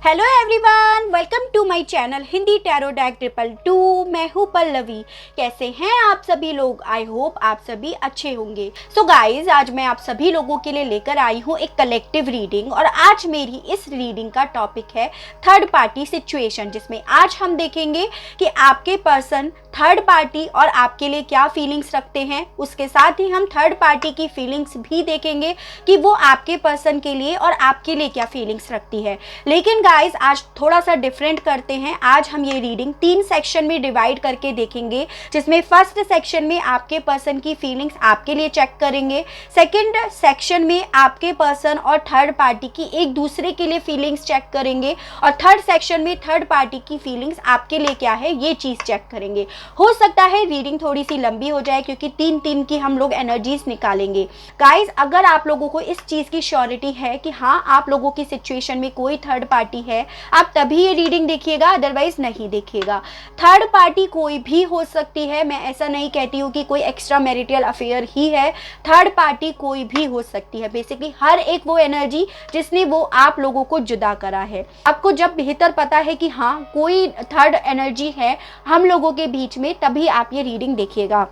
Hello everyone, welcome to my channel Hindi tarot deck 222। मैं हूँ पल्लवी। कैसे हैं आप सभी लोग? आई होप आप सभी अच्छे होंगे। सो गाइज, आज मैं आप सभी लोगों के लिए लेकर आई हूँ एक कलेक्टिव रीडिंग, और आज मेरी इस रीडिंग का टॉपिक है थर्ड पार्टी सिचुएशन, जिसमें आज हम देखेंगे कि आपके पर्सन थर्ड पार्टी और आपके लिए क्या फीलिंग्स रखते हैं। उसके साथ ही हम थर्ड पार्टी की फीलिंग्स भी देखेंगे कि वो आपके पर्सन के लिए और आपके लिए क्या फीलिंग्स रखती है। लेकिन गाइस, आज थोड़ा सा डिफरेंट करते हैं। आज हम ये रीडिंग 3 सेक्शन में डिवाइड करके देखेंगे, जिसमें फर्स्ट सेक्शन में आपके पर्सन की फीलिंग्स आपके लिए चेक करेंगे, सेकंड सेक्शन में आपके पर्सन और थर्ड पार्टी की एक दूसरे के लिए फीलिंग्स चेक करेंगे, और थर्ड सेक्शन में थर्ड पार्टी की फीलिंग्स आपके लिए क्या है ये चीज चेक करेंगे। हो सकता है रीडिंग थोड़ी सी लंबी हो जाए, क्योंकि 3 की हम लोग एनर्जीज निकालेंगे। गाइज, अगर आप लोगों को इस चीज की श्योरिटी है कि हाँ, आप लोगों की सिचुएशन में कोई थर्ड पार्टी है, आप तभी ये रीडिंग देखिएगा, अदरवाइज नहीं देखिएगा। थर्ड पार्टी कोई भी हो सकती है, मैं ऐसा नहीं कहती हूँ कि कोई एक्स्ट्रा मैरिटल अफेयर ही है। थर्ड पार्टी कोई भी हो सकती है। बेसिकली हर एक वो एनर्जी जिसने वो आप लोगों को जुदा करा है। आपको जब बेहतर पता है कि हाँ, कोई थर्ड एनर्जी है हम लोगों के बीच में, तभी आप ये रीडिंग देखिएगा।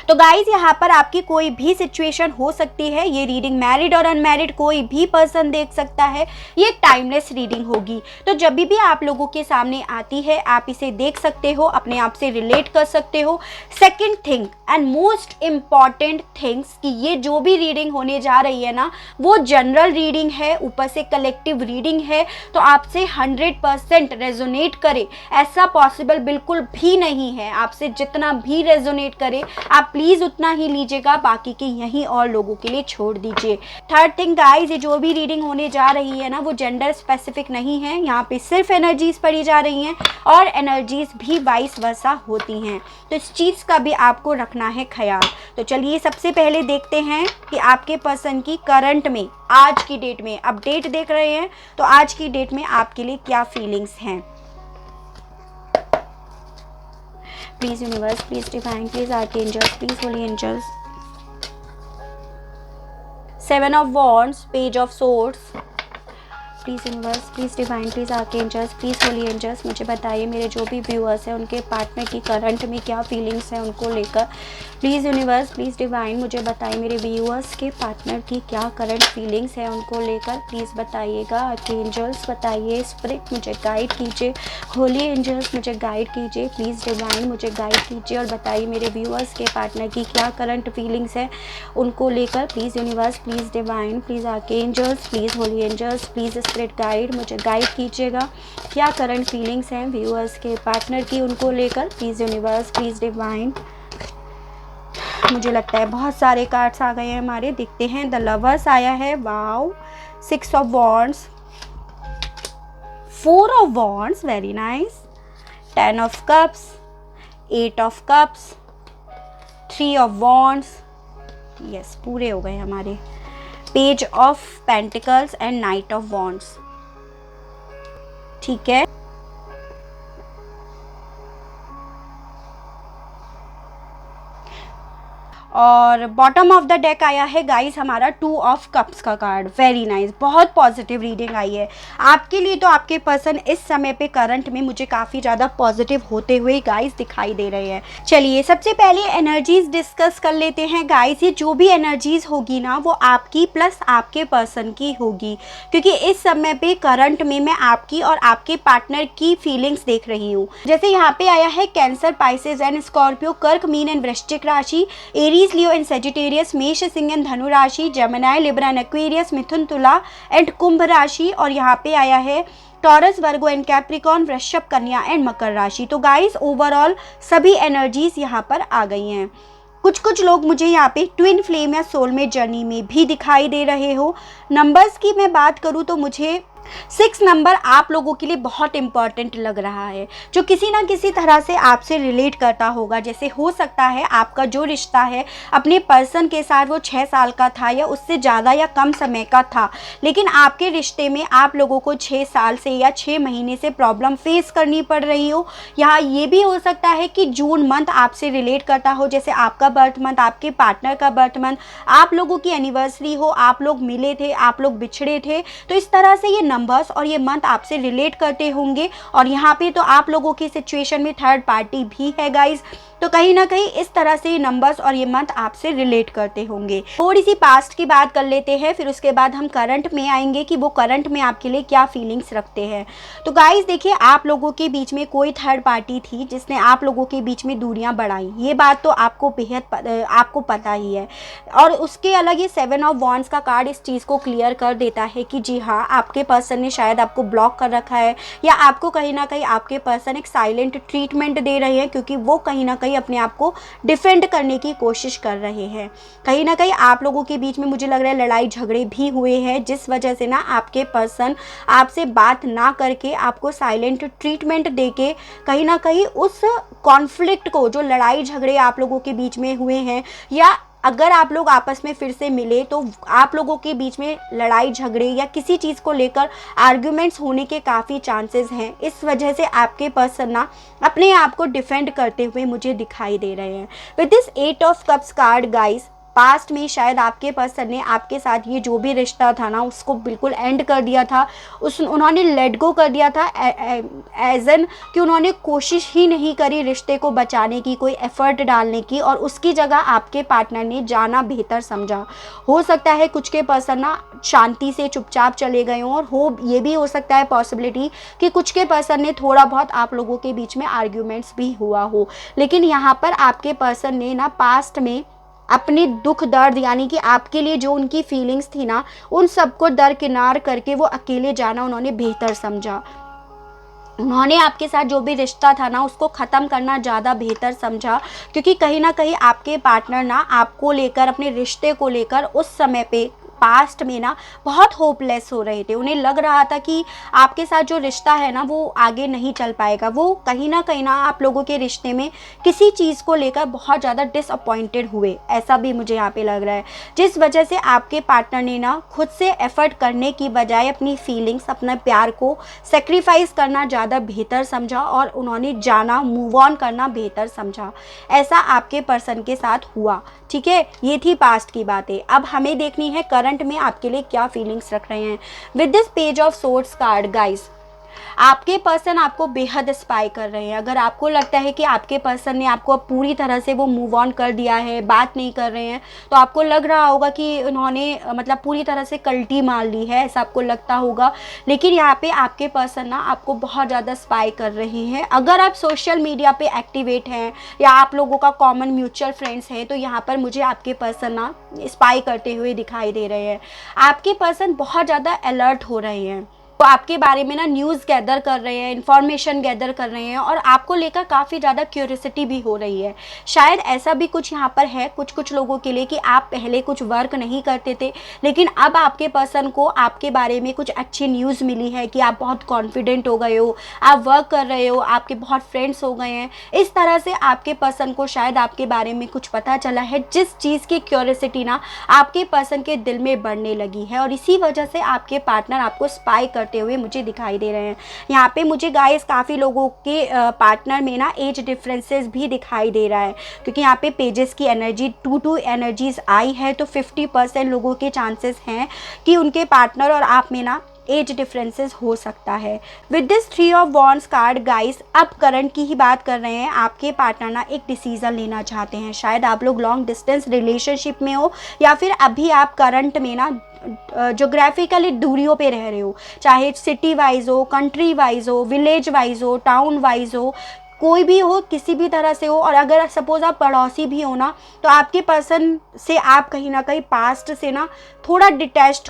तो गाइज, यहाँ पर आपकी कोई भी सिचुएशन हो सकती है। ये रीडिंग मैरिड और अनमैरिड कोई भी पर्सन देख सकता है। ये टाइमलेस रीडिंग होगी, तो जब भी आप लोगों के सामने आती है आप इसे देख सकते हो, अपने आप से रिलेट कर सकते हो। Second thing and most important things कि ये जो भी रीडिंग होने जा रही है ना, वो जनरल रीडिंग है, ऊपर से कलेक्टिव रीडिंग है। तो आपसे 100% रेजोनेट करे ऐसा पॉसिबल बिल्कुल भी नहीं है। आपसे जितना भी रेजोनेट करे आप प्लीज उतना ही लीजिएगा, बाकी के यहीं और लोगों के लिए छोड़ दीजिए। थर्ड थिंग गाइस, ये जो भी रीडिंग होने जा रही है ना, वो जेंडर स्पेसिफिक नहीं है। यहाँ पे सिर्फ एनर्जीज पढ़ी जा रही हैं, और एनर्जीज भी वाइस वर्सा होती हैं, तो इस चीज़ का भी आपको रखना है ख्याल। तो चलिए सबसे पहले देखते हैं कि आपके पर्सन की करंट में, आज की डेट में, अपडेट देख रहे हैं तो आज की डेट में आपके लिए क्या फीलिंग्स हैं। Please universe, please divine, please archangels, please holy angels. 7 of wands, page of swords. Please universe, please divine, please archangels, please holy angels, मुझे बताइए मेरे जो भी व्यूअर्स हैं उनके पार्टनर की करंट में क्या फीलिंग्स हैं उनको लेकर। प्लीज़ यूनिवर्स, प्लीज़ डिवाइन, मुझे बताइए मेरे व्यूअर्स के पार्टनर की क्या करंट फीलिंग्स हैं उनको लेकर। प्लीज़ बताइएगा। आर्कएंजल्स बताइए, स्पिरिट मुझे गाइड कीजिए, होली एंजल्स मुझे गाइड कीजिए, प्लीज़ डिवाइन मुझे गाइड कीजिए, और बताइए मेरे व्यूअर्स के पार्टनर की क्या करंट फीलिंग्स हैं उनको लेकर। Please universe, please divine, please archangels, please holy angels, please spirit guide, मुझे गाइड कीजिएगा क्या करंट फीलिंग्स हैं व्यूअर्स के पार्टनर की उनको लेकर। Please universe, please divine. मुझे लगता है बहुत सारे कार्ड्स आ गए हैं हमारे, देखते हैं। द लवर्स आया है, wow. 6 of wands, 4 of wands, very nice. 10 of cups, 8 of cups, 3 of wands, yes, पूरे हो गए हमारे। Page of pentacles and night of wands, ठीक है। और बॉटम ऑफ द डेक आया है गाइस हमारा 2 ऑफ कप्स का कार्ड, वेरी नाइस। बहुत पॉजिटिव रीडिंग आई है आपके लिए। तो आपके पर्सन इस समय पे करंट में मुझे काफ़ी ज़्यादा पॉजिटिव होते हुए गाइस दिखाई दे रहे हैं। चलिए सबसे पहले एनर्जीज डिस्कस कर लेते हैं गाइस। ये जो भी एनर्जीज होगी ना, वो आपकी प्लस आपके पर्सन की होगी, क्योंकि इस समय पे करंट में मैं आपकी और आपके पार्टनर की फीलिंग्स देख रही हूँ। जैसे यहाँ पे आया है कैंसर, पाइसेस एंड स्कॉर्पियो, कर्क, मीन एंड वृश्चिक राशि, एरीज, लियो एंड सेजिटेरियस, मेष, सिंह एंड धनु राशि, जेमिनी, लिब्रा एंड एक्वेरियस, मिथुन, तुला एंड कुंभ राशि, और यहाँ पे आया है टॉरस, वर्गो एंड कैप्रिकॉर्न, वृषभ, कन्या एंड मकर राशि। तो गाइस ओवरऑल सभी एनर्जीज यहाँ पर आ गई हैं। कुछ लोग मुझे यहाँ पे ट्विन फ्लेम या सोलमेट जर्नी में भी दिखाई दे रहे हो। नंबर्स की मैं बात करूँ तो मुझे 6 नंबर आप लोगों के लिए बहुत इंपॉर्टेंट लग रहा है, जो किसी ना किसी तरह से आपसे रिलेट करता होगा। जैसे हो सकता है आपका जो रिश्ता है अपने पर्सन के साथ वो 6 साल का था, या उससे ज़्यादा या कम समय का था, लेकिन आपके रिश्ते में आप लोगों को 6 साल से या 6 महीने से प्रॉब्लम फेस करनी पड़ रही हो। यहाँ ये भी हो सकता है कि जून मंथ आपसे रिलेट करता हो, जैसे आपका बर्थ मंथ, आपके पार्टनर का बर्थ मंथ, आप लोगों की एनिवर्सरी हो, आप लोग मिले थे, आप लोग बिछड़े थे। तो इस तरह से ये नंबर्स और ये मंथ आपसे रिलेट करते होंगे। और यहाँ पे तो आप लोगों की सिचुएशन में थर्ड पार्टी भी है गाइज, तो कहीं ना कहीं इस तरह से नंबर्स और ये मंथ आपसे रिलेट करते होंगे। थोड़ी सी पास्ट की बात कर लेते हैं, फिर उसके बाद हम करंट में आएंगे कि वो करंट में आपके लिए क्या फीलिंग्स रखते हैं। तो गाइज देखिए, आप लोगों के बीच में कोई थर्ड पार्टी थी जिसने आप लोगों के बीच में दूरियां बढ़ाई, ये बात तो आपको बेहद आपको पता ही है। और उसके अलग ये 7 ऑफ वॉन्ड्स का कार्ड इस चीज़ को क्लियर कर देता है कि जी हाँ, आपके पर्सन ने शायद आपको ब्लॉक कर रखा है, या आपको कहीं ना कहीं आपके पर्सन एक साइलेंट ट्रीटमेंट दे रहे हैं, क्योंकि वो कहीं ना कहीं अपने आप को डिफेंड करने की कोशिश कर रहे हैं। कहीं ना कहीं आप लोगों के बीच में मुझे लग रहा है लड़ाई झगड़े भी हुए हैं, जिस वजह से ना आपके पर्सन आपसे बात ना करके आपको साइलेंट ट्रीटमेंट देके कहीं ना कहीं उस कॉन्फ्लिक्ट को, जो लड़ाई झगड़े आप लोगों के बीच में हुए हैं, या अगर आप लोग आपस में फिर से मिले तो आप लोगों के बीच में लड़ाई झगड़े या किसी चीज़ को लेकर आर्ग्यूमेंट्स होने के काफ़ी चांसेस हैं। इस वजह से आपके पर्सन ना अपने आप को डिफेंड करते हुए मुझे दिखाई दे रहे हैं। With this 8 of cups card guys, past में शायद आपके पर्सन ने आपके साथ ये जो भी रिश्ता था ना उसको बिल्कुल एंड कर दिया था, उन्होंने लेट गो कर दिया था, एज एन कि उन्होंने कोशिश ही नहीं करी रिश्ते को बचाने की, कोई एफर्ट डालने की, और उसकी जगह आपके पार्टनर ने जाना बेहतर समझा। हो सकता है कुछ के पर्सन ना शांति से चुपचाप चले गए हों, और ये भी हो सकता है पॉसिबिलिटी कि कुछ के पर्सन ने थोड़ा बहुत आप लोगों के बीच में आर्ग्यूमेंट्स भी हुआ हो। लेकिन यहाँ पर आपके पर्सन ने ना पास्ट में अपने दुख दर्द, यानी कि आपके लिए जो उनकी फीलिंग्स थी ना, उन सबको दरकिनार करके वो अकेले जाना उन्होंने बेहतर समझा। उन्होंने आपके साथ जो भी रिश्ता था ना उसको ख़त्म करना ज़्यादा बेहतर समझा, क्योंकि कहीं ना कहीं आपके पार्टनर ना आपको लेकर, अपने रिश्ते को लेकर उस समय पे पास्ट में ना बहुत होपलेस हो रहे थे। उन्हें लग रहा था कि आपके साथ जो रिश्ता है ना वो आगे नहीं चल पाएगा। वो कहीं ना आप लोगों के रिश्ते में किसी चीज़ को लेकर बहुत ज़्यादा डिसअपॉइंटेड हुए, ऐसा भी मुझे यहाँ पे लग रहा है, जिस वजह से आपके पार्टनर ने ना खुद से एफर्ट करने की बजाय अपनी फीलिंग्स, अपने प्यार को सेक्रीफाइस करना ज़्यादा बेहतर समझा, और उन्होंने जाना, मूव ऑन करना बेहतर समझा। ऐसा आपके पर्सन के साथ हुआ। ठीक है, ये थी पास्ट की बातें। अब हमें देखनी है करंट में आपके लिए क्या फीलिंग्स रख रहे हैं। With this page of swords card guys, आपके पर्सन आपको बेहद स्पाई कर रहे हैं। अगर आपको लगता है कि आपके पर्सन ने आपको पूरी तरह से वो मूव ऑन कर दिया है, बात नहीं कर रहे हैं, तो आपको लग रहा होगा कि उन्होंने मतलब पूरी तरह से कल्टी मार ली है, ऐसा आपको लगता होगा। लेकिन यहाँ पे आपके पर्सन ना आपको बहुत ज़्यादा स्पाई कर रहे हैं। अगर आप सोशल मीडिया पे एक्टिवेट हैं या आप लोगों का कॉमन म्यूचुअल फ्रेंड्स हैं, तो यहाँ पर मुझे आपके पर्सन ना स्पाई करते हुए दिखाई दे रहे हैं। आपके पर्सन बहुत ज़्यादा अलर्ट हो रहे हैं, तो आपके बारे में ना न्यूज़ गैदर कर रहे हैं, इन्फॉर्मेशन गैदर कर रहे हैं, और आपको लेकर काफ़ी ज़्यादा क्यूरियोसिटी भी हो रही है। शायद ऐसा भी कुछ यहाँ पर है कुछ लोगों के लिए कि आप पहले कुछ वर्क नहीं करते थे, लेकिन अब आपके पर्सन को आपके बारे में कुछ अच्छी न्यूज़ मिली है कि आप बहुत कॉन्फिडेंट हो गए हो, आप वर्क कर रहे हो, आपके बहुत फ्रेंड्स हो गए हैं। इस तरह से आपके पर्सन को शायद आपके बारे में कुछ पता चला है, जिस चीज़ की क्यूरियोसिटी ना आपके पर्सन के दिल में बढ़ने लगी है, और इसी वजह से आपके पार्टनर आपको स्पाई करते हुए मुझे दिखाई दे रहे हैं। यहाँ पे मुझे गाइस काफ़ी लोगों के पार्टनर में ना एज डिफरेंसेस भी दिखाई दे रहा है, क्योंकि यहाँ पे पेजेस की एनर्जी 2 एनर्जीज आई है, तो 50% लोगों के चांसेस हैं कि उनके पार्टनर और आप में ना एज डिफरेंसेस हो सकता है। With this 3 of wands card guys, अब करंट की ही बात कर रहे हैं। आपके पार्टनर ना एक डिसीजन लेना चाहते हैं। शायद आप लोग लॉन्ग डिस्टेंस रिलेशनशिप में हो, या फिर अभी आप करंट में ना जोग्राफिकली दूरियों पे रह रहे हो, चाहे सिटी वाइज हो, कंट्री वाइज हो, विलेज वाइज हो, टाउन वाइज हो, कोई भी हो, किसी भी तरह से हो। और अगर सपोज आप पड़ोसी भी हो ना, तो आपके पर्सन से आप कहीं ना कहीं पास्ट से ना थोड़ा डिटैच्ड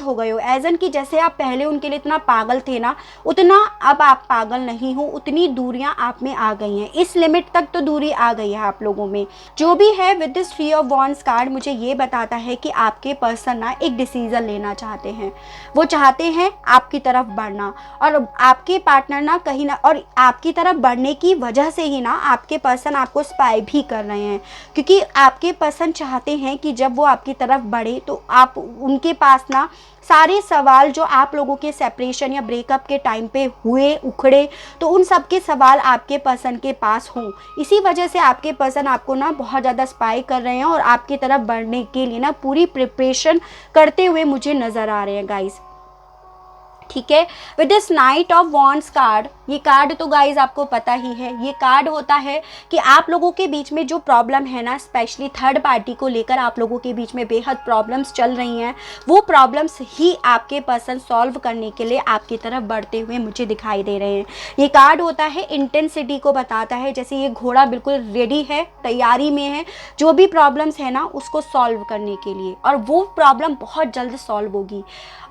हो गए हो, एज एन कि जैसे आप पहले उनके लिए इतना पागल थे ना, उतना अब आप पागल नहीं हो, उतनी दूरियां आप में आ गई हैं। इस लिमिट तक तो दूरी आ गई है आप लोगों में। जो भी है, with this 3 of wands card मुझे ये बताता है कि आपके पर्सन ना एक डिसीजन लेना चाहते हैं। वो चाहते हैं आपकी तरफ बढ़ना, और आपके पार्टनर ना कहीं ना, और आपकी तरफ बढ़ने की वजह से ही ना आपके पर्सन आपको स्पाई भी कर रहे हैं, क्योंकि आपके पर्सन चाहते हैं कि जब वो आपकी तरफ बढ़े तो आप उनके पास ना सारे सवाल जो आप लोगों के सेपरेशन या ब्रेकअप के टाइम पे हुए, उखड़े, तो उन सब के सवाल आपके पर्सन के पास हों। इसी वजह से आपके पर्सन आपको ना बहुत ज़्यादा स्पाई कर रहे हैं, और आपकी तरफ बढ़ने के लिए ना पूरी प्रिपरेशन करते हुए मुझे नज़र आ रहे हैं गाइस। ठीक है। With this night of wands card, ये कार्ड तो गाइज आपको पता ही है, ये कार्ड होता है कि आप लोगों के बीच में जो प्रॉब्लम है ना, स्पेशली थर्ड पार्टी को लेकर आप लोगों के बीच में बेहद प्रॉब्लम्स चल रही हैं, वो प्रॉब्लम्स ही आपके पर्सन सॉल्व करने के लिए आपकी तरफ बढ़ते हुए मुझे दिखाई दे रहे हैं। ये कार्ड होता है इंटेंसिटी को बताता है, जैसे ये घोड़ा बिल्कुल रेडी है, तैयारी में है जो भी प्रॉब्लम्स है ना उसको सॉल्व करने के लिए, और वो प्रॉब्लम बहुत जल्द सॉल्व होगी।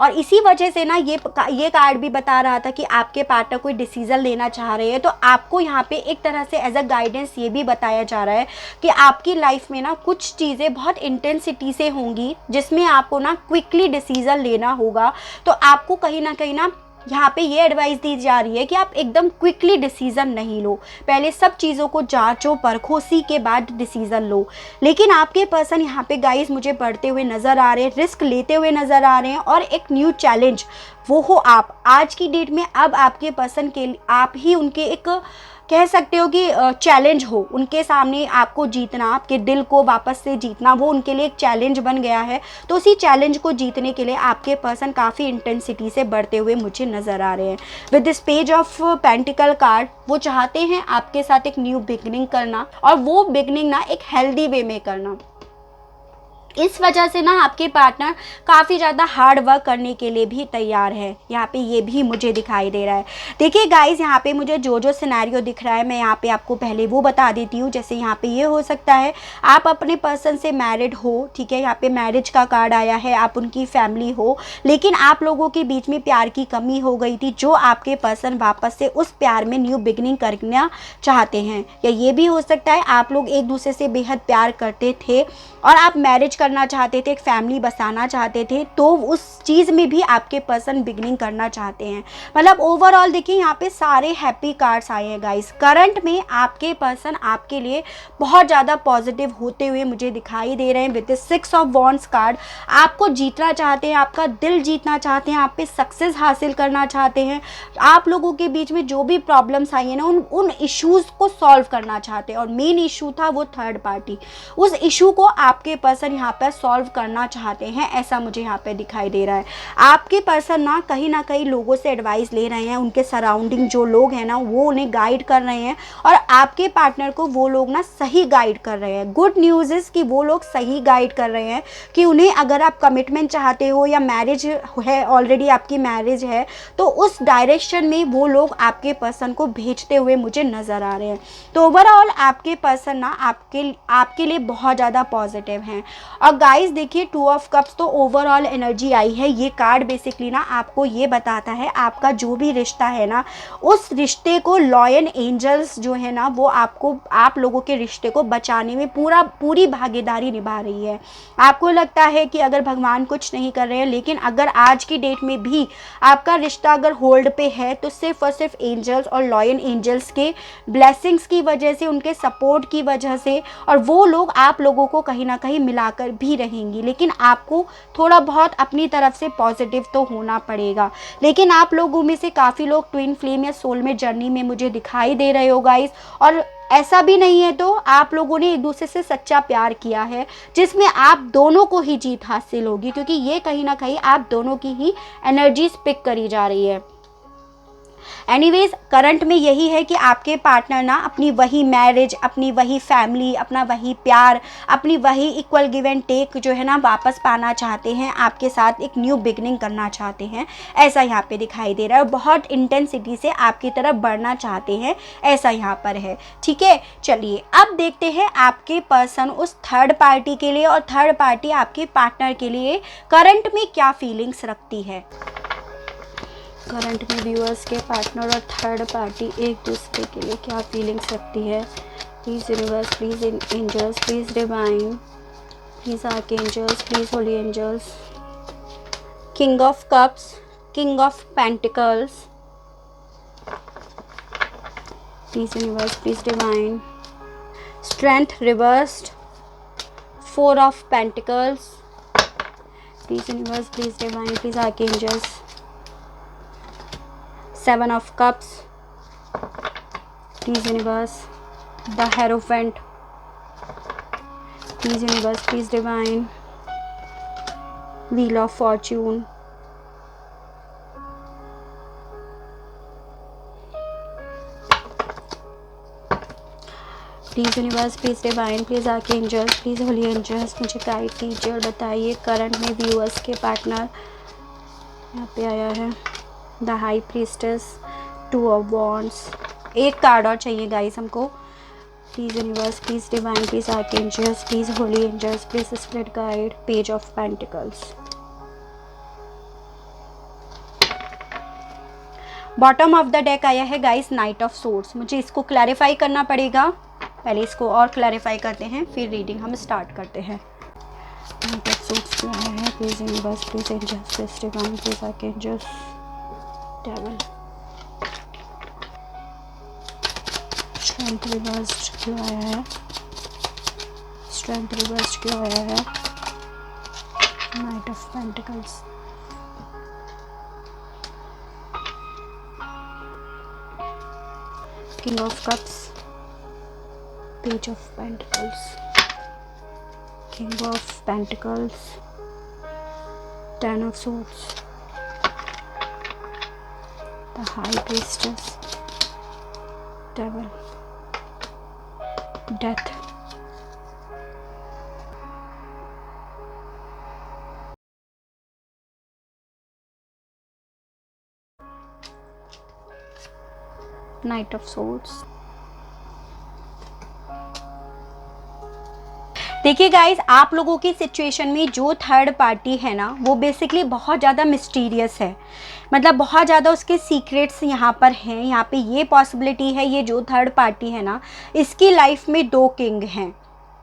और इसी वजह से ना ये कार्ड भी बता रहा था कि आपके पार्टनर कोई डिसीजन लेना चाह रहे हैं, तो आपको यहाँ पे एक तरह से एज अ गाइडेंस ये भी बताया जा रहा है कि आपकी लाइफ में ना कुछ चीज़ें बहुत इंटेंसिटी से होंगी जिसमें आपको ना क्विकली डिसीजन लेना होगा। तो आपको कहीं ना यहाँ पे ये एडवाइस दी जा रही है कि आप एकदम क्विकली डिसीजन नहीं लो, पहले सब चीज़ों को जांचो परखो, सी के बाद डिसीजन लो। लेकिन आपके पर्सन यहाँ पे गाइस मुझे बढ़ते हुए नज़र आ रहे हैं, रिस्क लेते हुए नज़र आ रहे हैं, और एक न्यू चैलेंज वो हो आप आज की डेट में। अब आपके पर्सन के आप ही उनके एक कह सकते हो कि चैलेंज हो उनके सामने, आपको जीतना, आपके दिल को वापस से जीतना, वो उनके लिए एक चैलेंज बन गया है। तो उसी चैलेंज को जीतने के लिए आपके पर्सन काफ़ी इंटेंसिटी से बढ़ते हुए मुझे नज़र आ रहे हैं। With this page of pentacle card, वो चाहते हैं आपके साथ एक न्यू बिगनिंग करना, और वो बिगनिंग ना एक हेल्दी वे में करना। इस वजह से ना आपके पार्टनर काफ़ी ज़्यादा हार्ड वर्क करने के लिए भी तैयार है, यहाँ पे ये भी मुझे दिखाई दे रहा है। देखिए गाइस, यहाँ पे मुझे जो सिनेरियो दिख रहा है मैं यहाँ पे आपको पहले वो बता देती हूँ। जैसे यहाँ पे ये हो सकता है आप अपने पर्सन से मैरिड हो, ठीक है, यहाँ पे मैरिज का कार्ड आया है, आप उनकी फैमिली हो, लेकिन आप लोगों के बीच में प्यार की कमी हो गई थी, जो आपके पर्सन वापस से उस प्यार में न्यू बिगनिंग करना चाहते हैं। या ये भी हो सकता है आप लोग एक दूसरे से बेहद प्यार करते थे और आप मैरिज करना चाहते थे, एक फैमिली बसाना चाहते थे, तो उस चीज़ में भी आपके पर्सन बिगनिंग करना चाहते हैं। मतलब ओवरऑल देखिए यहाँ पे सारे हैप्पी कार्ड्स आए हैं गाइस। करंट में आपके पर्सन आपके लिए बहुत ज़्यादा पॉजिटिव होते हुए मुझे दिखाई दे रहे हैं। विद 6 ऑफ वॉन्ड्स कार्ड, आपको जीतना चाहते हैं, आपका दिल जीतना चाहते हैं, आप पे सक्सेस हासिल करना चाहते हैं, आप लोगों के बीच में जो भी प्रॉब्लम्स आई हैं ना उन इश्यूज़ को सॉल्व करना चाहते हैं। और मेन इशू था वो थर्ड पार्टी, उस इशू को आपके पर्सन यहाँ पर सॉल्व करना चाहते हैं, ऐसा मुझे यहाँ पे दिखाई दे रहा है। आपके पर्सन ना कहीं लोगों से एडवाइस ले रहे हैं, उनके सराउंडिंग जो लोग हैं ना वो उन्हें गाइड कर रहे हैं, और आपके पार्टनर को वो लोग ना सही गाइड कर रहे हैं। गुड न्यूज़ इज़ कि वो लोग सही गाइड कर रहे हैं कि उन्हें अगर आप कमिटमेंट चाहते हो या मैरिज है, ऑलरेडी आपकी मैरिज है, तो उस डायरेक्शन में वो लोग आपके पर्सन को भेजते हुए मुझे नज़र आ रहे हैं। तो ओवरऑल आपके पर्सन ना आपके लिए बहुत ज़्यादा पॉजिटिव हैं। और गाइस देखिए 2 ऑफ कप्स तो ओवरऑल एनर्जी आई है। ये कार्ड बेसिकली ना आपको ये बताता है आपका जो भी रिश्ता है ना, उस रिश्ते को लॉयन एंजल्स जो है ना वो आप लोगों के रिश्ते को बचाने में पूरी भागीदारी निभा रही है। आपको लगता है कि अगर भगवान कुछ नहीं कर रहे हैं, लेकिन अगर आज की डेट में भी आपका रिश्ता अगर होल्ड पे है तो सिर्फ और सिर्फ एंजल्स और लॉयन एंजल्स के ब्लेसिंग्स की वजह से, उनके सपोर्ट की वजह से, और वो लोग आप लोगों को कहीं ना कहीं मिलाकर भी रहेंगी। लेकिन आपको थोड़ा बहुत अपनी तरफ से पॉजिटिव तो होना पड़ेगा। लेकिन आप लोगों में से काफ़ी लोग ट्विन फ्लेम या सोलमेट जर्नी में मुझे दिखाई दे रहे हो गाइस, और ऐसा भी नहीं है तो आप लोगों ने एक दूसरे से सच्चा प्यार किया है जिसमें आप दोनों को ही जीत हासिल होगी, क्योंकि ये कहीं ना कहीं आप दोनों की ही एनर्जीज पिक करी जा रही है। एनीवेज करंट में यही है कि आपके पार्टनर ना अपनी वही मैरिज, अपनी वही फैमिली, अपना वही प्यार, अपनी वही इक्वल गिव एंड टेक जो है ना वापस पाना चाहते हैं, आपके साथ एक न्यू बिगनिंग करना चाहते हैं, ऐसा यहाँ पे दिखाई दे रहा है। और बहुत इंटेंसिटी से आपकी तरफ बढ़ना चाहते हैं, ऐसा यहाँ पर है। ठीक है, चलिए अब देखते हैं आपके पर्सन उस थर्ड पार्टी के लिए और थर्ड पार्टी आपके पार्टनर के लिए करंट में क्या फीलिंग्स रखती है। करंट में व्यूअर्स के पार्टनर और थर्ड पार्टी एक दूसरे के लिए क्या फीलिंग्स रखती है। Please universe, please angels, please divine, please archangels, please holy angels. King of cups, king of pentacles, please universe, please divine. Strength reversed, 4 of pentacles, please universe, please divine, please archangels. 7 of cups, please universe. The Hierophant, please universe, please divine. Wheel of Fortune, please universe, please divine, please archangels, please holy angels मुझे guide कीजिए और बताइए current में viewers के partner. यहाँ पे आया है the high priestess, 2 of wands. एक कार्ड और चाहिए गाइस हमको। Please universe, please divine, please archangels, please holy angels, please spirit guide. Page of pentacles. Bottom of the deck आया है गाइस नाइट ऑफ सोर्ड्स। मुझे इसको क्लैरिफाई करना पड़ेगा, पहले इसको और क्लैरिफाई करते हैं फिर रीडिंग हम स्टार्ट करते हैं। नाइट ऑफ सोर्ड्स क्या है? Please universe, please angels, please divine, please archangels, devil. Strength reversed क्यों आया है? स्ट्रेंथ रिवर्स्ड क्यों आया है? Knight of pentacles. King of Cups, Page of Pentacles, King of Pentacles, Ten of Swords, the High Priestess, Devil, Death. Night of swords. देखिए guys, आप लोगों की सिचुएशन में जो थर्ड पार्टी है ना वो बेसिकली बहुत ज़्यादा मिस्टीरियस है। मतलब बहुत ज़्यादा उसके सीक्रेट्स यहाँ पर हैं। यहाँ पे ये पॉसिबिलिटी है, ये जो थर्ड पार्टी है ना इसकी लाइफ में 2 किंग हैं।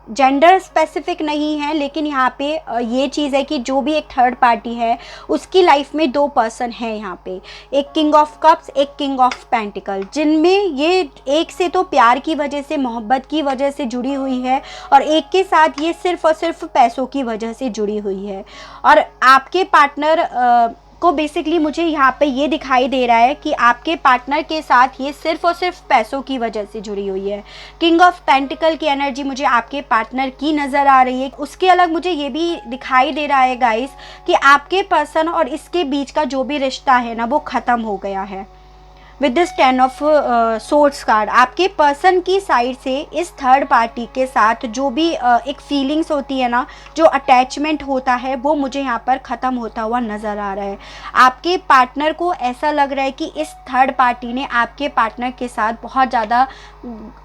जेंडर स्पेसिफिक नहीं है, लेकिन यहाँ पे ये चीज़ है कि जो भी एक थर्ड पार्टी है उसकी लाइफ में 2 पर्सन है यहाँ पे। एक किंग ऑफ कप्स, एक किंग ऑफ पेंटिकल, जिनमें ये एक से तो प्यार की वजह से, मोहब्बत की वजह से जुड़ी हुई है और एक के साथ ये सिर्फ और सिर्फ पैसों की वजह से जुड़ी हुई है। और आपके पार्टनर को बेसिकली मुझे यहाँ पे ये दिखाई दे रहा है कि आपके पार्टनर के साथ ये सिर्फ और सिर्फ पैसों की वजह से जुड़ी हुई है। किंग ऑफ पेंटिकल की एनर्जी मुझे आपके पार्टनर की नज़र आ रही है। उसके अलग मुझे ये भी दिखाई दे रहा है गाइस कि आपके पर्सन और इसके बीच का जो भी रिश्ता है ना वो ख़त्म हो गया है। With this 10 of swords card, आपके पर्सन की साइड से इस थर्ड पार्टी के साथ जो भी एक फीलिंग्स होती है ना, जो अटैचमेंट होता है वो मुझे यहाँ पर ख़त्म होता हुआ नज़र आ रहा है। आपके पार्टनर को ऐसा लग रहा है कि इस थर्ड पार्टी ने आपके पार्टनर के साथ बहुत ज़्यादा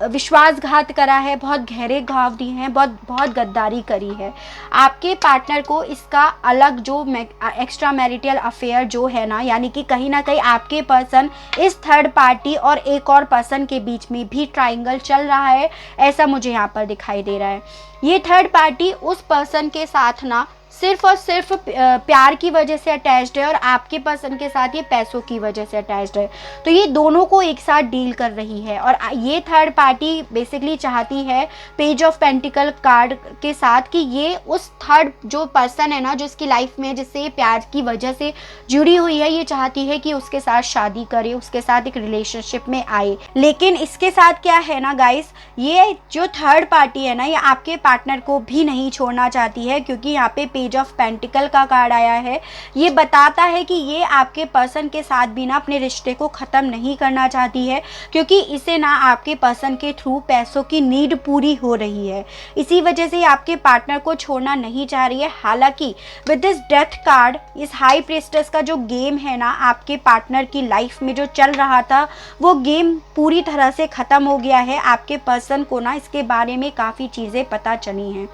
विश्वासघात करा है, बहुत गहरे घाव दिए हैं, बहुत गद्दारी करी है। आपके पार्टनर को इसका अलग जो एक्स्ट्रा मैरिटल अफेयर जो है ना, यानी कि कहीं ना कहीं आपके पर्सन इस थर्ड पार्टी और एक और पर्सन के बीच में भी ट्रायंगल चल रहा है, ऐसा मुझे यहाँ पर दिखाई दे रहा है। ये थर्ड पार्टी उस पर्सन के साथ ना सिर्फ और सिर्फ प्यार की वजह से अटैच्ड है और आपके पर्सन के साथ ये पैसों की वजह से अटैच्ड है। तो ये दोनों को एक साथ डील कर रही है और ये थर्ड पार्टी बेसिकली चाहती है पेज ऑफ पेंटिकल कार्ड के साथ कि ये उस थर्ड जो पर्सन है ना, जो इसकी लाइफ में जिससे प्यार की वजह से जुड़ी हुई है, ये चाहती है कि उसके साथ शादी करे, उसके साथ एक रिलेशनशिप में आए। लेकिन इसके साथ क्या है ना गाइस, ये जो थर्ड पार्टी है ना ये आपके पार्टनर को भी नहीं छोड़ना चाहती है, क्योंकि यहाँ पे पेज ऑफ पेंटिकल का कार्ड आया है। ये बताता है कि ये आपके पर्सन के साथ भी ना अपने रिश्ते को ख़त्म नहीं करना चाहती है, क्योंकि इसे ना आपके पर्सन के थ्रू पैसों की नीड पूरी हो रही है। इसी वजह से आपके पार्टनर को छोड़ना नहीं चाह रही है। हालांकि विद दिस डेथ कार्ड, इस हाई प्रीस्टेस का जो गेम है ना आपके पार्टनर की लाइफ में जो चल रहा था वो गेम पूरी तरह से ख़त्म हो गया है। आपके पर्सन को ना इसके बारे में काफ़ी चीज़ें पता चली हैं।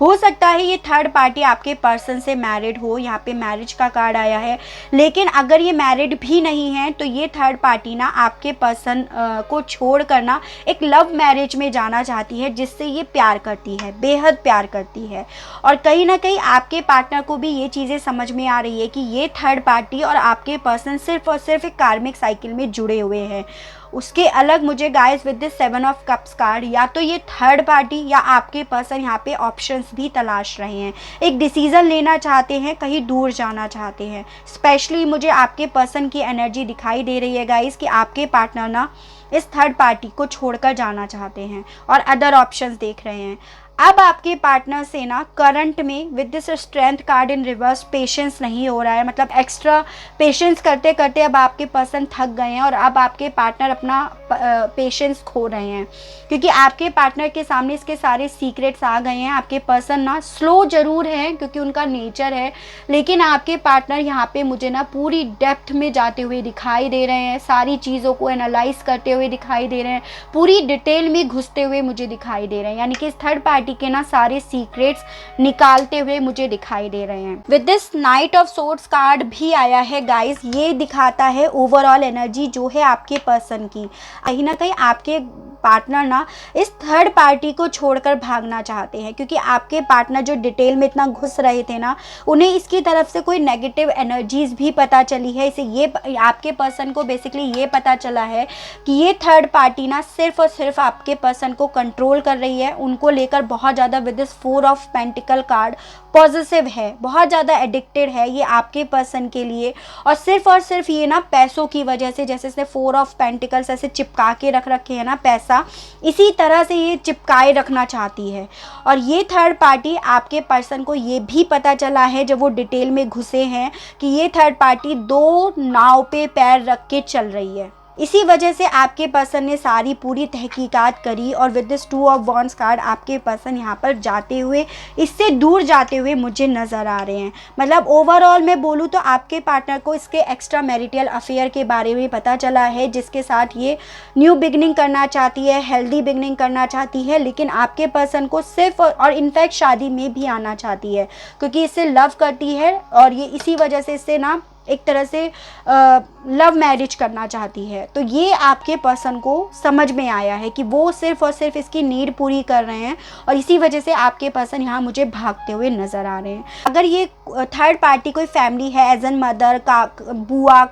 हो सकता है ये थर्ड पार्टी आपके पर्सन से मैरिड हो, यहाँ पे मैरिज का कार्ड आया है। लेकिन अगर ये मैरिड भी नहीं है तो ये थर्ड पार्टी ना आपके पर्सन को छोड़ कर ना एक लव मैरिज में जाना चाहती है, जिससे ये प्यार करती है, बेहद प्यार करती है। और कहीं ना कहीं आपके पार्टनर को भी ये चीज़ें समझ में आ रही है कि ये थर्ड पार्टी और आपके पर्सन सिर्फ और सिर्फ एक कार्मिक साइकिल में जुड़े हुए हैं। उसके अलग मुझे guys with this 7 of cups card, या तो ये थर्ड पार्टी या आपके पर्सन यहाँ पे ऑप्शंस भी तलाश रहे हैं, एक डिसीज़न लेना चाहते हैं, कहीं दूर जाना चाहते हैं। स्पेशली मुझे आपके पर्सन की एनर्जी दिखाई दे रही है गाइस कि आपके पार्टनर ना इस थर्ड पार्टी को छोड़कर जाना चाहते हैं और अदर ऑप्शंस देख रहे हैं। अब आपके पार्टनर से ना करंट में with this strength card in reverse patience नहीं हो रहा है, मतलब एक्स्ट्रा पेशेंस करते करते अब आपके पर्सन थक गए हैं और अब आपके पार्टनर अपना पेशेंस खो रहे हैं, क्योंकि आपके पार्टनर के सामने इसके सारे सीक्रेट्स आ गए हैं। आपके पर्सन ना स्लो जरूर है क्योंकि उनका नेचर है, लेकिन आपके पार्टनर यहाँ पे मुझे ना पूरी डेप्थ में जाते हुए दिखाई दे रहे हैं, सारी चीज़ों को एनालाइज करते हुए दिखाई दे रहे हैं, पूरी डिटेल में घुसते हुए मुझे दिखाई दे रहे हैं, यानी कि इस थर्ड पार्टी के ना सारे सीक्रेट्स निकालते हुए मुझे दिखाई दे रहे हैं। With this night of swords card भी आया है गाइस, ये दिखाता है ओवरऑल एनर्जी जो है आपके पर्सन की। कहीं ना कहीं आपके पार्टनर ना इस थर्ड पार्टी को छोड़कर भागना चाहते हैं, क्योंकि आपके पार्टनर जो डिटेल में इतना घुस रहे थे ना, उन्हें इसकी तरफ से कोई नेगेटिव एनर्जीज भी पता चली है। इसे ये आपके पर्सन को बेसिकली ये पता चला है कि ये थर्ड पार्टी ना सिर्फ और सिर्फ आपके पर्सन को कंट्रोल कर रही है, उनको लेकर बहुत ज़्यादा with this 4 of pentacle card positive है, बहुत ज़्यादा एडिक्टेड है ये आपके पर्सन के लिए, और सिर्फ ये ना पैसों की वजह से, जैसे इसने 4 ऑफ पेंटिकल्स ऐसे चिपका के रख रखे हैं ना पैसा, इसी तरह से ये चिपकाए रखना चाहती है। और ये थर्ड पार्टी आपके पर्सन को ये भी पता चला है जब वो डिटेल में घुसे हैं कि ये थर्ड पार्टी 2 नाव पे पैर रख के चल रही है। इसी वजह से आपके पर्सन ने सारी पूरी तहकीकात करी और with this 2 of wands card आपके पर्सन यहाँ पर जाते हुए, इससे दूर जाते हुए मुझे नज़र आ रहे हैं। मतलब ओवरऑल मैं बोलूँ तो आपके पार्टनर को इसके एक्स्ट्रा मैरिटल अफेयर के बारे में पता चला है, जिसके साथ ये न्यू बिगनिंग करना चाहती है, हेल्दी बिगनिंग करना चाहती है, लेकिन आपके पर्सन को सिर्फ और इनफैक्ट शादी में भी आना चाहती है, क्योंकि इससे लव करती है और ये इसी वजह से इससे ना एक तरह से लव मैरिज करना चाहती है। तो ये आपके पर्सन को समझ में आया है कि वो सिर्फ और सिर्फ इसकी नीड पूरी कर रहे हैं, और इसी वजह से आपके पर्सन यहाँ मुझे भागते हुए नज़र आ रहे हैं। अगर ये थर्ड पार्टी कोई फैमिली है, एज एन मदर, का बुआ,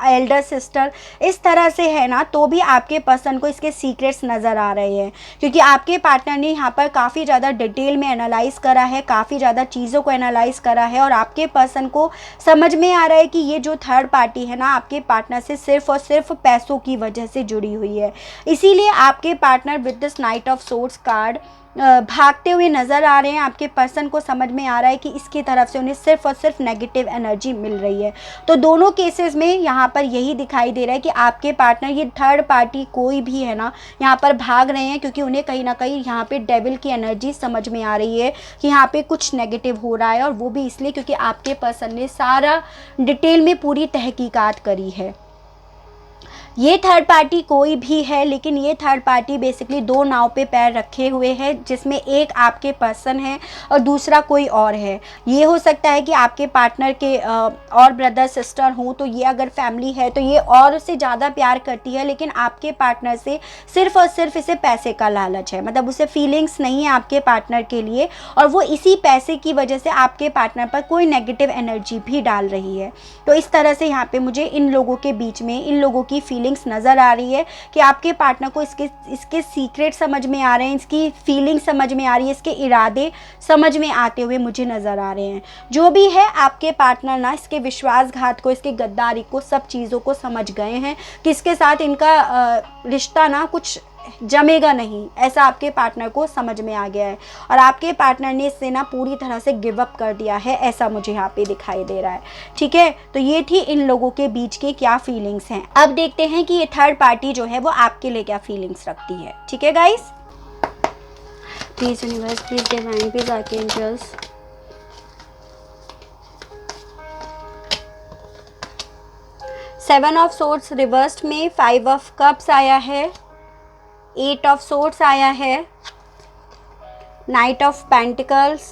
एल्डर सिस्टर, इस तरह से है ना, तो भी आपके पर्सन को इसके सीक्रेट्स नज़र आ रहे हैं, क्योंकि आपके पार्टनर ने यहाँ पर काफ़ी ज़्यादा डिटेल में एनालाइज करा है, काफ़ी ज़्यादा चीज़ों को एनालाइज करा है, और आपके पर्सन को समझ में आ रहा है कि ये जो थर्ड पार्टी है ना आपके पार्टनर से सिर्फ और सिर्फ पैसों की वजह से जुड़ी हुई है। इसीलिए आपके partner with this night of swords card भागते हुए नज़र आ रहे हैं। आपके पर्सन को समझ में आ रहा है कि इसकी तरफ से उन्हें सिर्फ और सिर्फ नेगेटिव एनर्जी मिल रही है। तो दोनों केसेस में यहाँ पर यही दिखाई दे रहा है कि आपके पार्टनर, ये थर्ड पार्टी कोई भी है ना, यहाँ पर भाग रहे हैं, क्योंकि उन्हें कहीं ना कहीं यहाँ पे डेविल की एनर्जी समझ में आ रही है कि यहाँ पे कुछ नेगेटिव हो रहा है, और वो भी इसलिए क्योंकि आपके पर्सन ने सारा डिटेल में पूरी तहकीकात करी है। ये थर्ड पार्टी कोई भी है, लेकिन ये थर्ड पार्टी बेसिकली 2 नाव पे पैर रखे हुए है, जिसमें एक आपके पर्सन है और दूसरा कोई और है। ये हो सकता है कि आपके पार्टनर के और ब्रदर सिस्टर हों, तो ये अगर फैमिली है तो ये और से ज़्यादा प्यार करती है, लेकिन आपके पार्टनर से सिर्फ और सिर्फ इसे पैसे का लालच है, मतलब उसे फीलिंग्स नहीं है आपके पार्टनर के लिए, और वो इसी पैसे की वजह से आपके पार्टनर पर कोई नेगेटिव एनर्जी भी डाल रही है। तो इस तरह से यहाँ पे मुझे इन लोगों के बीच में इन लोगों की फीलिंग्स नज़र आ रही है कि आपके पार्टनर को इसके सीक्रेट समझ में आ रहे हैं, इसकी फीलिंग समझ में आ रही है, इसके इरादे समझ में आते हुए मुझे नज़र आ रहे हैं। जो भी है आपके पार्टनर ना इसके विश्वासघात को, इसके गद्दारी को, सब चीज़ों को समझ गए हैं कि इसके साथ इनका रिश्ता ना कुछ जमेगा नहीं, ऐसा आपके पार्टनर को समझ में आ गया है, और आपके पार्टनर ने इससे ना पूरी तरह से गिव अप कर दिया है, ऐसा मुझे यहाँ पे दिखाई दे रहा है। ठीक है, तो ये थी इन लोगों के बीच की क्या फीलिंग्स हैं। अब देखते हैं कि ये थर्ड पार्टी जो है वो आपके लिए क्या फीलिंग्स रखती है। ठीक है guys, please universe, please divine, please archangels, seven of swords reversed में 5 ऑफ कप्स आया है, 8 ऑफ सोर्ड्स आया है, knight of pentacles.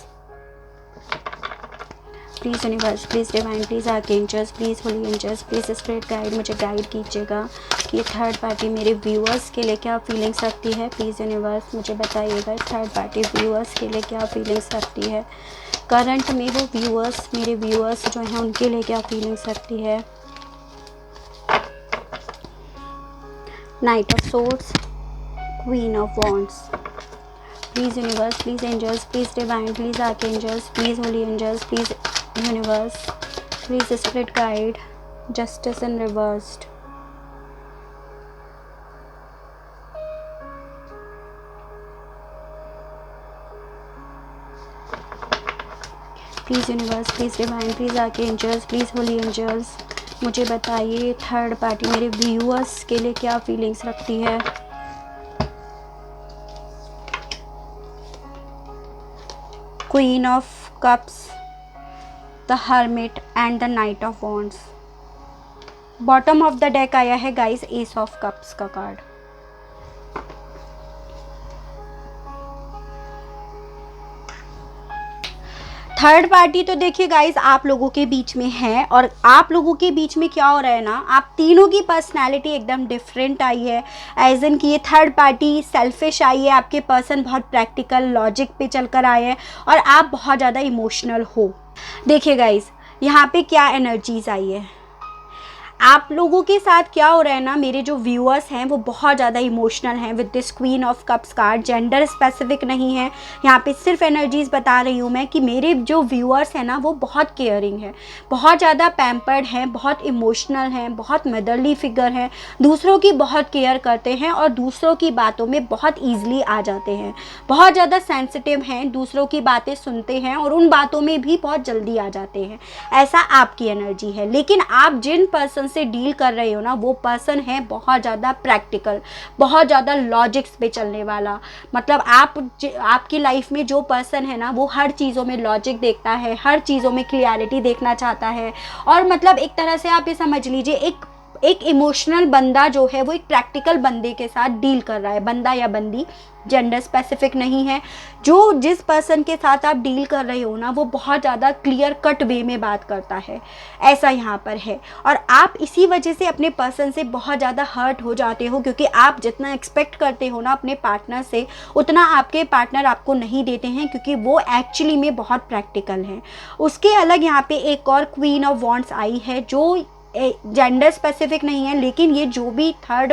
Please universe, please divine, please archangels, please holy angels, please spirit guide, मुझे गाइड कीजिएगा कि ये third party मेरे व्यूअर्स के लिए क्या फीलिंग्स रखती है। प्लीज़ यूनिवर्स मुझे बताइएगा थर्ड पार्टी व्यूअर्स के लिए क्या फीलिंग्स रखती है। करंट में वो व्यूअर्स, मेरे व्यूअर्स जो हैं उनके लिए क्या फीलिंग्स रखती है। Knight of swords, Queen of Wands. Please universe, please angels, please divine, please archangels, please holy angels, please universe, please spirit guide, justice in reversed. Please universe, please divine, please आके angels, please holy angels, मुझे बताइए third party मेरे viewers के लिए क्या feelings रखती है। Queen of cups, the hermit and the night of wands. Bottom of the deck आया है गाइस एस ऑफ कप्स का कार्ड। थर्ड पार्टी तो देखिए गाइस आप लोगों के बीच में है, और आप लोगों के बीच में क्या हो रहा है ना, आप तीनों की पर्सनालिटी एकदम डिफरेंट आई है। एज इन कि ये थर्ड पार्टी सेल्फिश आई है, आपके पर्सन बहुत प्रैक्टिकल लॉजिक पे चलकर आए हैं, और आप बहुत ज़्यादा इमोशनल हो। देखिए गाइस यहाँ पे क्या एनर्जीज आई है, आप लोगों के साथ क्या हो रहा है ना, मेरे जो व्यूअर्स हैं वो बहुत ज़्यादा इमोशनल हैं with this queen of cups card. Gender specific नहीं है यहाँ पे, सिर्फ एनर्जीज बता रही हूँ मैं कि मेरे जो व्यूअर्स हैं ना वो बहुत केयरिंग है, बहुत ज़्यादा पैम्पर्ड हैं, बहुत इमोशनल हैं, बहुत मदरली फिगर हैं, दूसरों की बहुत केयर करते हैं और दूसरों की बातों में बहुत ईजिली आ जाते हैं, बहुत ज़्यादा सेंसिटिव हैं, दूसरों की बातें सुनते हैं और उन बातों में भी बहुत जल्दी आ जाते हैं। ऐसा आपकी एनर्जी है। लेकिन आप जिन पर्सन से डील कर रहे हो ना वो पर्सन है बहुत ज़्यादा प्रैक्टिकल, बहुत ज़्यादा लॉजिक्स पे चलने वाला। मतलब आपकी लाइफ में जो पर्सन है ना वो हर चीज़ों में लॉजिक देखता है, हर चीज़ों में क्लियरिटी देखना चाहता है, और मतलब एक तरह से आप ये समझ लीजिए एक इमोशनल बंदा जो है वो एक प्रैक्टिकल बंदे के साथ डील कर रहा है। बंदा या बंदी जेंडर स्पेसिफिक नहीं है। जो जिस पर्सन के साथ आप डील कर रहे हो ना वो बहुत ज़्यादा क्लियर कट वे में बात करता है, ऐसा यहाँ पर है। और आप इसी वजह से अपने पर्सन से बहुत ज़्यादा हर्ट हो जाते हो, क्योंकि आप जितना एक्सपेक्ट करते हो ना अपने पार्टनर से उतना आपके पार्टनर आपको नहीं देते हैं, क्योंकि वो एक्चुअली में बहुत प्रैक्टिकल हैं। उसके अलग यहाँ पे एक और क्वीन ऑफ वॉन्ड्स आई है जो जेंडर स्पेसिफिक नहीं है, लेकिन ये जो भी थर्ड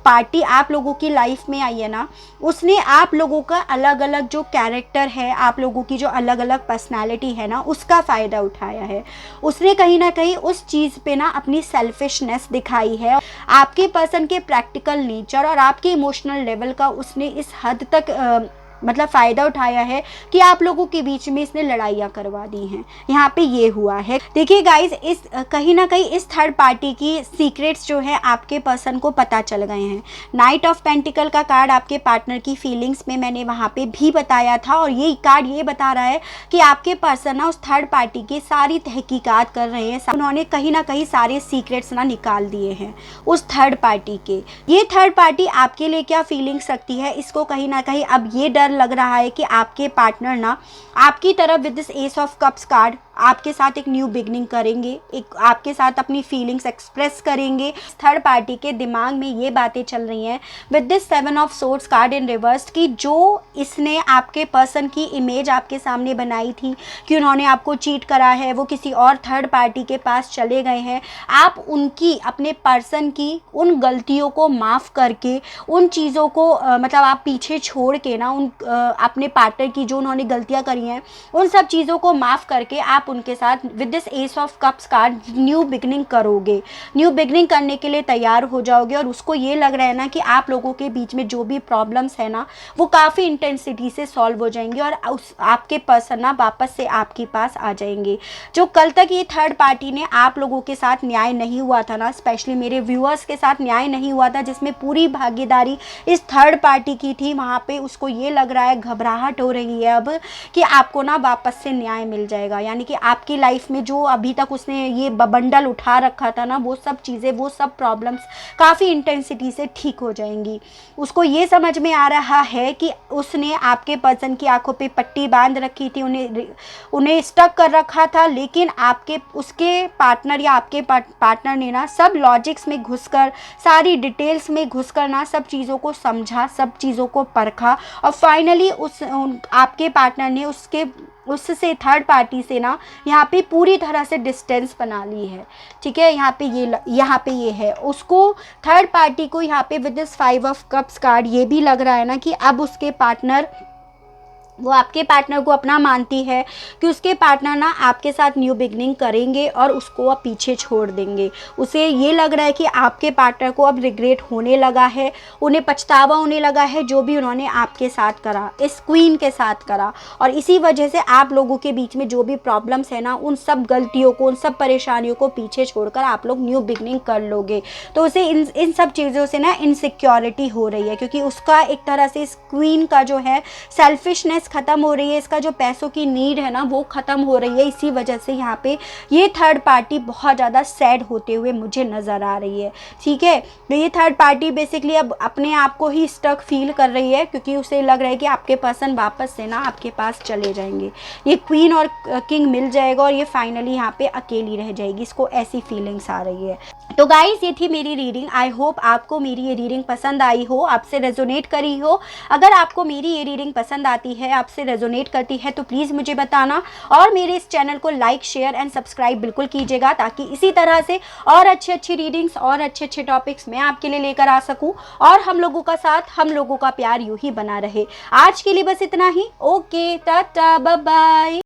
पार्टी आप लोगों की लाइफ में आई है ना उसने आप लोगों का अलग अलग जो कैरेक्टर है, आप लोगों की जो अलग अलग पर्सनालिटी है ना उसका फ़ायदा उठाया है। उसने कहीं ना कहीं उस चीज़ पे ना अपनी सेल्फिशनेस दिखाई है। आपके पर्सन के प्रैक्टिकल नेचर और आपके इमोशनल लेवल का उसने इस हद तक मतलब फ़ायदा उठाया है कि आप लोगों के बीच में इसने लड़ाइयाँ करवा दी हैं। यहाँ पे ये हुआ है। देखिए गाइस इस कहीं ना कहीं इस थर्ड पार्टी की सीक्रेट्स जो है आपके पर्सन को पता चल गए हैं। नाइट ऑफ पेंटिकल का कार्ड आपके पार्टनर की फीलिंग्स में मैंने वहाँ पे भी बताया था, और ये कार्ड ये बता रहा है कि आपके पर्सन ना उस थर्ड पार्टी की सारी तहकीकात कर रहे हैं। उन्होंने कहीं ना कहीं सारे सीक्रेट्स ना निकाल दिए हैं उस थर्ड पार्टी के। ये थर्ड पार्टी आपके लिए क्या फीलिंग्स रखती है, इसको कहीं ना कहीं अब ये डर लग रहा है कि आपके पार्टनर ना आपकी तरफ with this S of cups card आपके साथ एक न्यू बिगनिंग करेंगे, एक आपके साथ अपनी फीलिंग्स एक्सप्रेस करेंगे। थर्ड पार्टी के दिमाग में ये बातें चल रही हैं with this seven of swords card in reverse की जो इसने आपके पर्सन की इमेज आपके सामने बनाई थी कि उन्होंने आपको चीट करा है, वो किसी और थर्ड पार्टी के पास चले गए हैं। आप उनकी अपने पर्सन की उन गलतियों को माफ़ करके उन चीज़ों को मतलब आप पीछे छोड़ के ना अपने पार्टनर की जो उन्होंने गलतियाँ करी हैं उन सब चीज़ों को माफ़ करके आप उनके साथ with this S of cups card new beginning करोगे, न्यू बिगनिंग करने के लिए तैयार हो जाओगे। और उसको ये लग रहा है ना कि आप लोगों के बीच में जो भी प्रॉब्लम्स है ना वो काफ़ी इंटेंसिटी से सॉल्व हो जाएंगे और आपके पर्सन ना वापस से आपके पास आ जाएंगे। जो कल तक ये थर्ड पार्टी ने आप लोगों के साथ न्याय नहीं हुआ था ना, स्पेशली मेरे व्यूअर्स के साथ न्याय नहीं हुआ था जिसमें पूरी भागीदारी इस थर्ड पार्टी की थी, वहाँ पे उसको ये लग रहा है, घबराहट हो रही है अब कि आपको ना वापस से न्याय मिल जाएगा। यानी कि आपकी लाइफ में जो अभी तक उसने ये बंडल उठा रखा था ना वो सब चीज़ें, वो सब प्रॉब्लम्स काफ़ी इंटेंसिटी से ठीक हो जाएंगी। उसको ये समझ में आ रहा है कि उसने आपके पर्सन की आंखों पे पट्टी बांध रखी थी, उन्हें स्टक कर रखा था, लेकिन उसके पार्टनर या आपके पार्टनर ने ना सब लॉजिक्स में घुसकर, सारी डिटेल्स में घुसकर ना सब चीज़ों को समझा, सब चीज़ों को परखा और फाइनली आपके पार्टनर ने उससे थर्ड पार्टी से ना यहाँ पे पूरी तरह से डिस्टेंस बना ली है। ठीक है, यहाँ पे ये है। उसको थर्ड पार्टी को यहाँ पे with this 5 of cups card ये भी लग रहा है ना कि अब उसके पार्टनर वो आपके पार्टनर को अपना मानती है कि उसके पार्टनर ना आपके साथ न्यू बिगनिंग करेंगे और उसको अब पीछे छोड़ देंगे। उसे ये लग रहा है कि आपके पार्टनर को अब रिग्रेट होने लगा है, उन्हें पछतावा होने लगा है जो भी उन्होंने आपके साथ करा, इस क्वीन के साथ करा। और इसी वजह से आप लोगों के बीच में जो भी प्रॉब्लम्स है ना, उन सब गलतियों को, उन सब परेशानियों को पीछे छोड़कर आप लोग न्यू बिगनिंग कर लोगे। तो उसे इन सब चीज़ों से ना इनसिक्योरिटी हो रही है, क्योंकि उसका एक तरह से इस क्वीन का जो है सेल्फिशनेस ख़त्म हो रही है, इसका जो पैसों की नीड है ना वो ख़त्म हो रही है। इसी वजह से यहाँ पे ये थर्ड पार्टी बहुत ज़्यादा सैड होते हुए मुझे नज़र आ रही है। ठीक है, तो ये थर्ड पार्टी बेसिकली अब अपने आप को ही स्टक फील कर रही है, क्योंकि उसे लग रहा है कि आपके पर्सन वापस से ना आपके पास चले जाएंगे, ये क्वीन और किंग मिल जाएगा और ये फाइनली यहाँ पे अकेली रह जाएगी, इसको ऐसी फीलिंग्स आ रही है। तो गाइस, ये थी मेरी रीडिंग। आई होप आपको मेरी ये रीडिंग पसंद आई हो, आपसे रेजोनेट करी हो। अगर आपको मेरी ये रीडिंग पसंद आती है, आपसे रेजोनेट करती है, तो प्लीज़ मुझे बताना और मेरे इस चैनल को लाइक, शेयर एंड सब्सक्राइब बिल्कुल कीजिएगा, ताकि इसी तरह से और अच्छी रीडिंग्स और अच्छे टॉपिक्स मैं आपके लिए लेकर आ सकूं और हम लोगों का साथ, हम लोगों का प्यार यूं ही बना रहे। आज के लिए बस इतना ही। Okay, tata, bye bye.